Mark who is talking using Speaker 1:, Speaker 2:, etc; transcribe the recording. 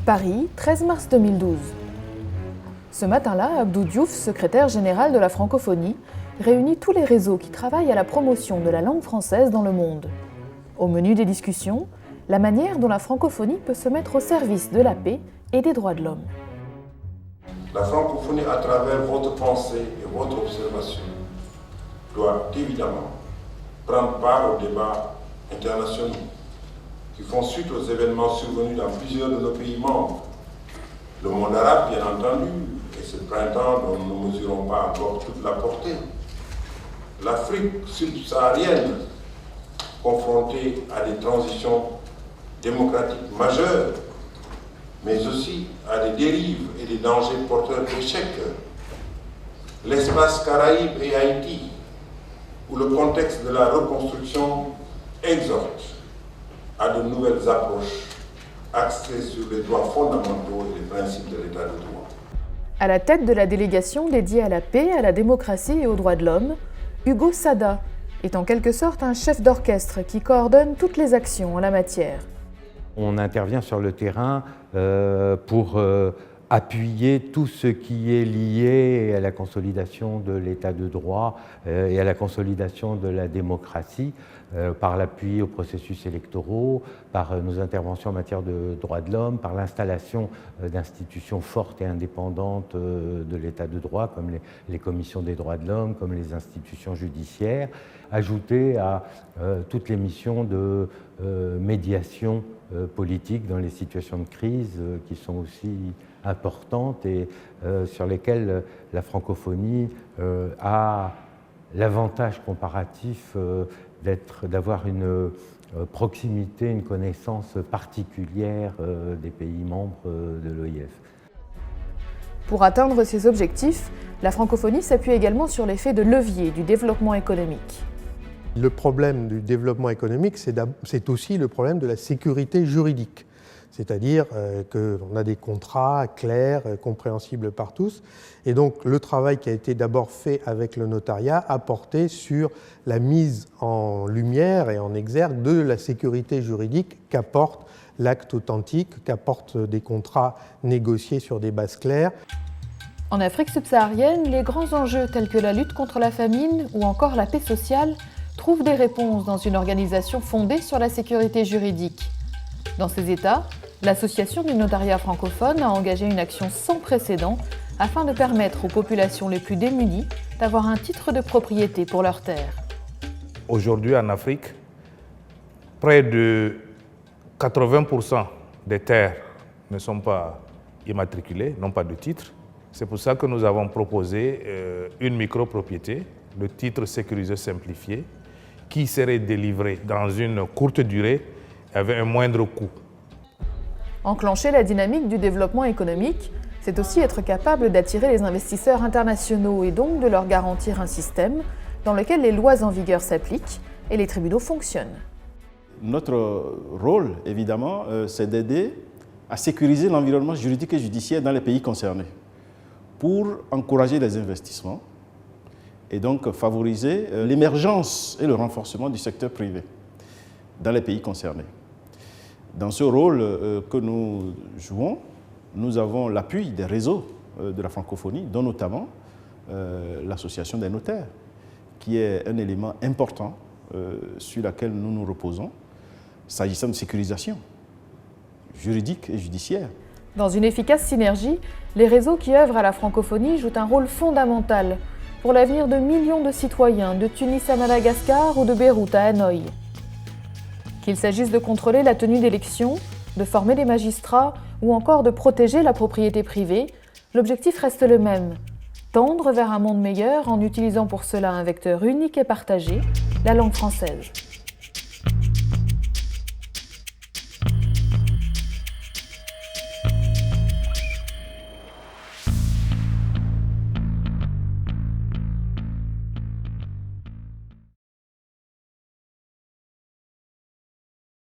Speaker 1: Paris, 13 mars 2012. Ce matin-là, Abdou Diouf, secrétaire général de la francophonie, réunit tous les réseaux qui travaillent à la promotion de la langue française dans le monde. Au menu des discussions, la manière dont la francophonie peut se mettre au service de la paix et des droits de l'homme.
Speaker 2: La francophonie, à travers votre pensée et votre observation, doit évidemment prendre part aux débats internationaux qui font suite aux événements survenus dans plusieurs de nos pays membres. Le monde arabe, bien entendu, et ce printemps dont nous ne mesurons pas encore toute la portée. L'Afrique subsaharienne, confrontée à des transitions démocratiques majeures, mais aussi à des dérives et des dangers porteurs d'échecs. L'espace Caraïbes et Haïti, où le contexte de la reconstruction exhorte à de nouvelles approches axées sur les droits fondamentaux et les principes de l'état de droit.
Speaker 1: À la tête de la délégation dédiée à la paix, à la démocratie et aux droits de l'homme, Hugo Sada est en quelque sorte un chef d'orchestre qui coordonne toutes les actions en la matière.
Speaker 3: On intervient sur le terrain pour appuyer tout ce qui est lié à la consolidation de l'état de droit et à la consolidation de la démocratie par l'appui aux processus électoraux, par nos interventions en matière de droits de l'homme, par l'installation d'institutions fortes et indépendantes de l'état de droit, comme les commissions des droits de l'homme, comme les institutions judiciaires, ajoutées à toutes les missions de médiation politique dans les situations de crise qui sont aussi importantes et sur lesquelles la francophonie a l'avantage comparatif d'avoir une proximité, une connaissance particulière des pays membres de l'OIF.
Speaker 1: Pour atteindre ces objectifs, la francophonie s'appuie également sur l'effet de levier du développement économique.
Speaker 4: Le problème du développement économique, c'est aussi le problème de la sécurité juridique. C'est-à-dire qu'on a des contrats clairs, compréhensibles par tous. Et donc le travail qui a été d'abord fait avec le notariat a porté sur la mise en lumière et en exergue de la sécurité juridique qu'apporte l'acte authentique, qu'apportent des contrats négociés sur des bases claires.
Speaker 1: En Afrique subsaharienne, les grands enjeux tels que la lutte contre la famine ou encore la paix sociale trouvent des réponses dans une organisation fondée sur la sécurité juridique. Dans ces États, l'Association du notariat francophone a engagé une action sans précédent afin de permettre aux populations les plus démunies d'avoir un titre de propriété pour leurs terres.
Speaker 5: Aujourd'hui en Afrique, près de 80% des terres ne sont pas immatriculées, n'ont pas de titre. C'est pour ça que nous avons proposé une micropropriété, le titre sécurisé simplifié, qui serait délivré dans une courte durée avec un moindre coût.
Speaker 1: Enclencher la dynamique du développement économique, c'est aussi être capable d'attirer les investisseurs internationaux et donc de leur garantir un système dans lequel les lois en vigueur s'appliquent et les tribunaux fonctionnent.
Speaker 6: Notre rôle, évidemment, c'est d'aider à sécuriser l'environnement juridique et judiciaire dans les pays concernés pour encourager les investissements et donc favoriser l'émergence et le renforcement du secteur privé dans les pays concernés. Dans ce rôle que nous jouons, nous avons l'appui des réseaux de la francophonie, dont notamment l'association des notaires, qui est un élément important sur lequel nous nous reposons, s'agissant de sécurisation juridique et judiciaire.
Speaker 1: Dans une efficace synergie, les réseaux qui œuvrent à la francophonie jouent un rôle fondamental pour l'avenir de millions de citoyens, de Tunis à Madagascar ou de Beyrouth à Hanoï. Qu'il s'agisse de contrôler la tenue d'élections, de former des magistrats ou encore de protéger la propriété privée, l'objectif reste le même, tendre vers un monde meilleur en utilisant pour cela un vecteur unique et partagé, la langue française.